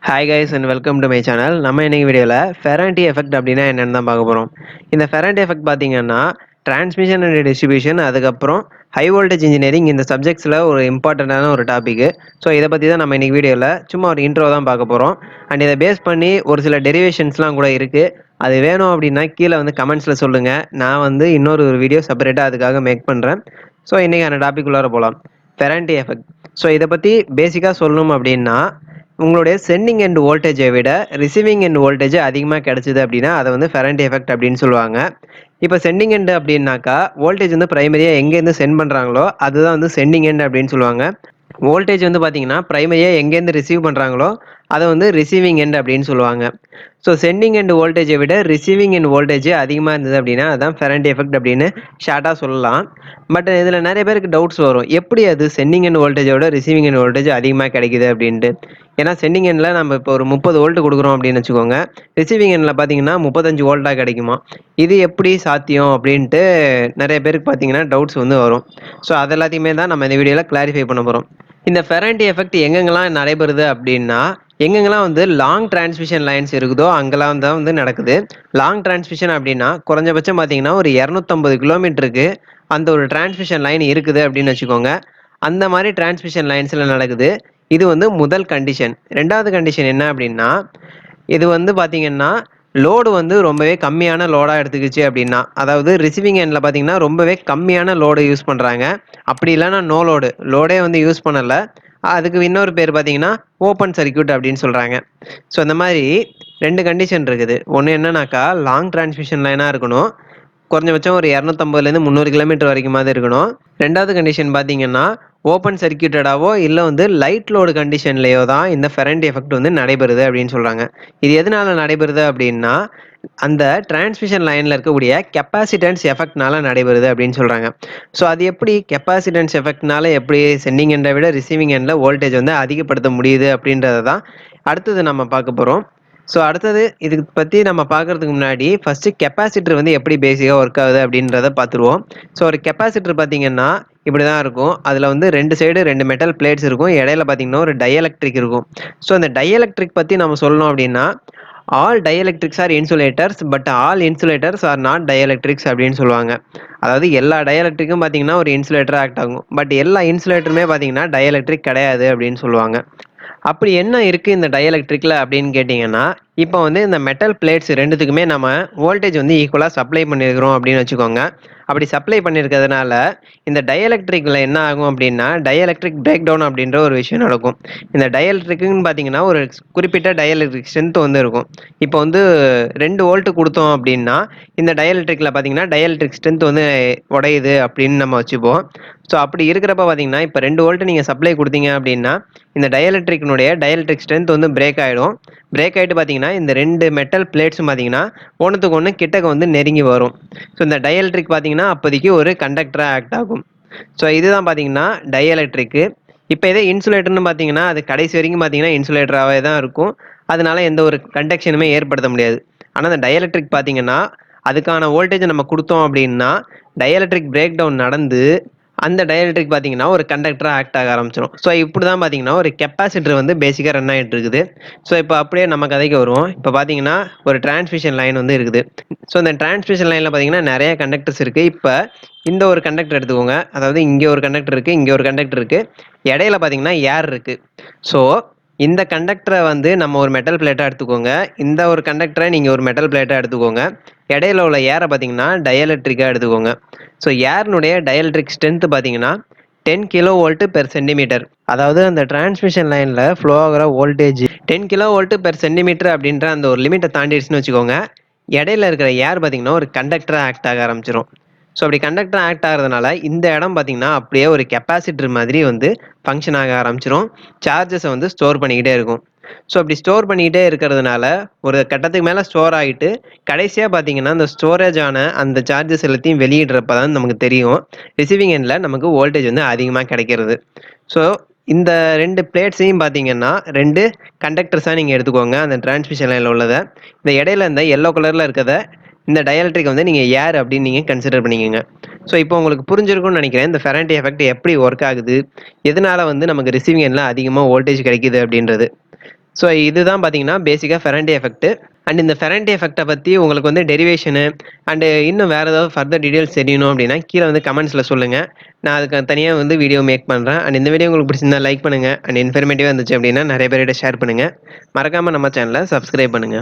Hi guys and welcome to my channel. நம்ம இன்னைக்கு வீடியோவில் ஃபெரான்டி எஃபெக்ட் அப்படின்னா என்னென்னு தான் பார்க்க போகிறோம். இந்த ஃபெரான்டி எஃபெக்ட் பார்த்தீங்கன்னா டிரான்ஸ்மிஷன் அண்ட் டிஸ்ட்ரிபியூஷன், அதுக்கப்புறம் ஹை வோல்டேஜ் இன்ஜினியரிங், இந்த சப்ஜெக்ட்ஸில் ஒரு இம்பார்ட்டண்ட்டான ஒரு டாபிக். ஸோ இதை பற்றி தான் நம்ம இன்னைக்கு வீடியோவில் சும்மா ஒரு இன்ட்ரோ தான் பார்க்க போகிறோம். அண்ட் இதை பேஸ் பண்ணி ஒரு சில டெரிவேஷன்ஸ்லாம் கூட இருக்குது. அது வேணும் அப்படின்னா கீழே வந்து கமெண்ட்ஸில் சொல்லுங்கள். நான் வந்து இன்னொரு வீடியோ செப்பரேட்டாக அதுக்காக மேக் பண்ணுறேன். ஸோ இன்றைக்கான டாபிக் உள்ளார போகலாம். Ferranti effect. ஸோ இதை பற்றி பேசிக்காக சொல்லணும் அப்படின்னா, உங்களுடைய சென்டிங் எண்ட் வோல்டேஜை விட ரிசீவிங் எண்ட் வோல்டேஜ் அதிகமாக கிடைச்சிது அப்படின்னா அதை வந்து ஃபெரான்டி எஃபெக்ட் அப்படின்னு சொல்லுவாங்க. இப்போ சென்டிங் எண்ட் அப்படின்னாக்கா வோல்டேஜ் வந்து பிரைமரியாக எங்கேருந்து சென்ட் பண்ணுறாங்களோ அதுதான் வந்து சென்டிங் எண்ட் அப்படின்னு சொல்லுவாங்க. வோல்டேஜ் வந்து பார்த்தீங்கன்னா பிரைமரியாக எங்கேருந்து ரிசீவ் பண்ணுறாங்களோ அதை வந்து ரிசீவிங் எண்ட் அப்படின்னு சொல்லுவாங்க. ஸோ சென்டிங் எண்ட் வோல்டேஜை விட ரிசீவிங் எண்ட் வோல்டேஜ் அதிகமாக இருந்தது அப்படின்னா அதுதான் ஃபெரான்டி எஃபெக்ட் அப்படின்னு ஷார்ட்டாக சொல்லலாம். பட் இதில் நிறைய பேருக்கு டவுட்ஸ் வரும், எப்படி அது சென்டிங் எண்ட் வோல்டேஜோட ரிசீவிங் எண்ட் வோல்டேஜ் அதிகமாக கிடைக்குது அப்படின்ட்டு. ஏன்னா சென்டிங் எண்டில் நம்ம இப்போ ஒரு 30 வோல்ட் கொடுக்குறோம் அப்படின்னு வச்சுக்கோங்க, ரிசீவிங் எண்டில் பார்த்தீங்கன்னா 35 வோல்ட்டாக கிடைக்குமா. இது எப்படி சாத்தியம் அப்படின்ட்டு நிறைய பேருக்கு பார்த்தீங்கன்னா டவுட்ஸ் வந்து வரும். ஸோ அது எல்லாத்தையுமே தான் நம்ம இந்த வீடியோவில் கிளாரிஃபை பண்ண போகிறோம். இந்த ஃபெரான்டி எஃபெக்ட் எங்கெங்கெல்லாம் நடைபெறுது அப்படின்னா, எங்கெங்கெல்லாம் வந்து லாங் டிரான்ஸ்மிஷன் லைன்ஸ் இருக்குதோ அங்கெல்லாம் தான் வந்து நடக்குது. லாங் டிரான்ஸ்மிஷன் அப்படின்னா குறைஞ்சபட்சம் பார்த்தீங்கன்னா ஒரு 250 கிலோமீட்டருக்கு அந்த ஒரு டிரான்ஸ்மிஷன் லைன் இருக்குது அப்படின்னு வச்சுக்கோங்க. அந்த மாதிரி டிரான்ஸ்மிஷன் லைன்ஸில் நடக்குது. இது வந்து முதல் கண்டிஷன். ரெண்டாவது கண்டிஷன் என்ன அப்படின்னா, இது வந்து பார்த்தீங்கன்னா லோடு வந்து ரொம்பவே கம்மியான லோடாக எடுத்துக்கிச்சு அப்படின்னா, அதாவது ரிசீவிங் எண்டில் பார்த்தீங்கன்னா ரொம்பவே கம்மியான லோடு யூஸ் பண்ணுறாங்க. அப்படி இல்லைன்னா நோ லோடே வந்து யூஸ் பண்ணலை. அதுக்கு இன்னொரு பேர் பார்த்தீங்கன்னா ஓப்பன் சர்க்யூட் அப்படின்னு சொல்கிறாங்க. ஸோ இந்த மாதிரி ரெண்டு கண்டிஷன் இருக்குது. ஒன்று என்னன்னாக்கா லாங் டிரான்ஸ்மிஷன் லைனாக இருக்கணும், குறைஞ்சபட்சம் ஒரு 250லேருந்து 300 கிலோமீட்டர் வரைக்குமாவது இருக்கணும். ரெண்டாவது கண்டிஷன் பார்த்தீங்கன்னா ஓப்பன் சர்க்யூட்டடாவோ இல்லை வந்து லைட் லோடு கண்டிஷன்லேயோ தான் இந்த ஃபெரான்டி எஃபெக்ட் வந்து நடைபெறுது அப்படின்னு சொல்கிறாங்க. இது எதனால நடைபெறுது அப்படின்னா, அந்த டிரான்ஸ்மிஷன் லைனில் இருக்கக்கூடிய கெப்பாசிட்டன்ஸ் எஃபெக்ட்னால நடைபெறுது அப்படின்னு சொல்கிறாங்க. ஸோ அது எப்படி கெப்பாசிட்டன்ஸ் எஃபெக்ட்னால எப்படி சென்டிங் எண்டை விட ரிசீவிங் எண்டில் வோல்டேஜ் வந்து அதிகப்படுத்த முடியுது அப்படின்றத தான் அடுத்தது நம்ம பார்க்க போகிறோம். ஸோ அடுத்தது இதுக்கு பற்றி நம்ம பார்க்குறதுக்கு முன்னாடி ஃபஸ்ட்டு கெப்பாசிட்டர் வந்து எப்படி பேசிக்காக ஒர்க் ஆகுது அப்படின்றத பார்த்துருவோம். ஸோ ஒரு கெப்பாசிட்டர் பார்த்தீங்கன்னா இப்படி தான் இருக்கும். அதில் வந்து ரெண்டு சைடு ரெண்டு மெட்டல் பிளேட்ஸ் இருக்கும். இடையில பார்த்தீங்கன்னா ஒரு டைஎலக்ட்ரிக் இருக்கும். ஸோ அந்த டைஎலக்ட்ரிக் பற்றி நம்ம சொல்லணும் அப்படின்னா, all dielectrics are insulators but all insulators are not dielectrics அப்படின்னு சொல்லுவாங்க. அதாவது எல்லா டைஎலக்ட்ரிக்கும் பார்த்தீங்கன்னா ஒரு இன்சுலேட்டராக ஆக்ட் ஆகும். பட் எல்லா இன்சுலேட்டருமே பார்த்தீங்கன்னா டைஎலக்ட்ரிக் கிடையாது அப்படின்னு சொல்லுவாங்க. அப்படி என்ன இருக்கு இந்த டைஎலக்ட்ரிக்ல அப்படின்னு கேட்டிங்கன்னா, இப்போ வந்து இந்த மெட்டல் பிளேட்ஸ் ரெண்டுத்துக்குமே நம்ம வோல்டேஜ் வந்து ஈக்குவலாக சப்ளை பண்ணியிருக்கிறோம் அப்படின்னு வச்சுக்கோங்க. அப்படி சப்ளை பண்ணியிருக்கிறதுனால இந்த டைஎலக்ட்ரிக்ல என்ன ஆகும் அப்படின்னா டைஎலக்ட்ரிக் பிரேக் டவுன் அப்படின்ற ஒரு விஷயம் நடக்கும். இந்த டைஎலக்ட்ரிக்குன்னு பார்த்தீங்கன்னா ஒரு குறிப்பிட்ட டைஎலக்ட்ரிக் ஸ்ட்ரென்த் வந்து இருக்கும். இப்போ வந்து 2 வோல்ட் கொடுத்தோம் அப்படின்னா இந்த டைஎலக்ட்ரிக்ல பார்த்தீங்கன்னா டைஎலக்ட்ரிக் ஸ்ட்ரென்த் வந்து உடையுது அப்படின்னு நம்ம வச்சுப்போம். ஸோ அப்படி இருக்கிறப்ப பார்த்தீங்கன்னா இப்போ 2 வோல்ட் நீங்கள் சப்ளை கொடுத்தீங்க அப்படின்னா இந்த டைஎலக்ட்ரிக் ஸ்ட்ரென்த் வந்து பிரேக் ஆகிடும். பிரேக் ஆகிட்டு பார்த்தீங்கன்னா இந்த ரெண்டு மெட்டல் பிளேட்ஸும் பார்த்தீங்கன்னா ஒன்றுத்துக்கு ஒன்று கிட்டக்க வந்து நெருங்கி வரும். ஸோ இந்த டைஎலக்ட்ரிக் பார்த்தீங்கன்னா அப்போதைக்கு ஒரு கண்டக்டராக ஆக்ட் ஆகும். ஸோ இதுதான் பார்த்தீங்கன்னா டைஎலக்ட்ரிக்கு. இப்போ இதே இன்சுலேட்டர்னு பார்த்தீங்கன்னா அது கடைசி வரைக்கும் பார்த்தீங்கன்னா இன்சுலேட்டராகவே தான் இருக்கும். அதனால எந்த ஒரு கண்டக்ஷனுமே ஏற்படுத்த முடியாது. ஆனால் இந்த டைஎலக்ட்ரிக் பார்த்தீங்கன்னா அதுக்கான வோல்டேஜ் நம்ம கொடுத்தோம் அப்படின்னா டைஎலக்ட்ரிக் பிரேக் டவுன் நடந்து அந்த டைஎலக்ட்ரிக் பார்த்தீங்கன்னா ஒரு கண்டக்டராக ஆக்ட் ஆக ஆரம்பிச்சிடும். ஸோ இப்படி தான் பார்த்தீங்கன்னா ஒரு கெப்பாசிட்டர் வந்து பேசிக்காக ரன் ஆகிட்டு இருக்குது. ஸோ இப்போ அப்படியே நம்ம கதைக்கு வருவோம். இப்போ பார்த்தீங்கன்னா ஒரு டிரான்ஸ்மிஷன் லைன் வந்து இருக்குது. ஸோ இந்த டிரான்ஸ்மிஷன் லைனில் பார்த்தீங்கன்னா நிறைய கண்டக்டர்ஸ் இருக்குது. இப்போ இந்த ஒரு கண்டக்டர் எடுத்துக்கோங்க. அதாவது இங்கே ஒரு கண்டக்டர் இருக்குது, இங்கே ஒரு கண்டக்டர் இருக்குது, இடையில பார்த்தீங்கன்னா ஏர் இருக்குது. ஸோ இந்த கண்டக்டரை வந்து நம்ம ஒரு மெட்டல் பிளேட்டாக எடுத்துக்கோங்க, இந்த ஒரு கண்டக்டரை நீங்கள் ஒரு மெட்டல் பிளேட்டாக எடுத்துக்கோங்க, இடையில உள்ள ஏரை பார்த்தீங்கன்னா டைஎலக்ட்ரிக்காக எடுத்துக்கோங்க. ஸோ ஏர்னுடைய டைஎலக்ட்ரிக் ஸ்ட்ரென்த் பார்த்தீங்கன்னா 10 கிலோ வோல்ட் பெர் சென்டிமீட்டர். அதாவது அந்த டிரான்ஸ்மிஷன் லைனில் ஃப்ளோ ஆகிற voltage 10 kilo volt per centimetre அப்படின்ற அந்த ஒரு லிமிட்டை தாண்டிடுச்சுன்னு வச்சுக்கோங்க, இடையில இருக்கிற ஏர் பார்த்தீங்கன்னா ஒரு கண்டக்டராக ஆக்ட் ஆக ஆரம்பிச்சிடும். ஸோ அப்படி கண்டக்டர் ஆக்ட் ஆகிறதுனால இந்த இடம் பார்த்தீங்கன்னா அப்படியே ஒரு கெப்பாசிட்டர் மாதிரி வந்து ஃபங்க்ஷன் ஆக ஆரம்பிச்சிடும். சார்ஜஸை வந்து ஸ்டோர் பண்ணிக்கிட்டே இருக்கும். ஸோ அப்படி ஸ்டோர் பண்ணிக்கிட்டே இருக்கிறதுனால ஒரு கட்டத்துக்கு மேலே ஸ்டோர் ஆகிட்டு கடைசியாக பார்த்தீங்கன்னா அந்த ஸ்டோரேஜ் ஆன அந்த சார்ஜஸ் எல்லாத்தையும் வெளியிடுறப்ப தான் நமக்கு தெரியும் ரிசீவிங் எண்டில் நமக்கு வோல்டேஜ் வந்து அதிகமாக கிடைக்கிறது. ஸோ இந்த ரெண்டு பிளேட்ஸையும் பார்த்தீங்கன்னா ரெண்டு கண்டக்டர்ஸாக நீங்கள் எடுத்துக்கோங்க அந்த டிரான்ஸ்மிஷன் லைனில் உள்ளதை. இந்த இடையில இந்த எல்லோ கலரில் இருக்கிறத இந்த டைஎலக்ட்ரிக் வந்து நீங்கள் ஏர் அப்படின்னு நீங்கள் கன்சிடர் பண்ணிக்கோங்க. ஸோ இப்போ உங்களுக்கு புரிஞ்சிருக்கும்னு நினைக்கிறேன் இந்த ஃபெரான்டி எஃபெக்ட் எப்படி ஒர்க் ஆகுது, எதனால வந்து நமக்கு ரிசீவிங் எண்டில் அதிகமாக வோல்டேஜ் கிடைக்குது அப்படின்றது. ஸோ இதுதான் பார்த்தீங்கன்னா பேசிக்கா ஃபெரான்டி எஃபெக்ட். அண்ட் இந்த ஃபெரான்டி எஃபெக்ட்ட பத்தி உங்களுக்கு வந்து டெரிவேஷனு அண்ட் இன்னும் வேற ஏதாவது ஃபர்தர் டீடைல்ஸ் தெரியணும் அப்படின்னா கீழ வந்து கமெண்ட்ஸ்ல சொல்லுங்க. நான் அதுக்கு தனியா வந்து வீடியோ மேக் பண்றேன். அண்ட் இந்த வீடியோ உங்களுக்கு பிடிச்சிருந்தா லைக் பண்ணுங்க. அண்ட் இன்ஃபர்மேட்டிவா இருந்துச்சு அப்படின்னா நெறைய பேர்கிட்ட ஷேர் பண்ணுங்க. மறக்காம நம்ம சேனல சப்ஸ்கிரைப் பண்ணுங்க.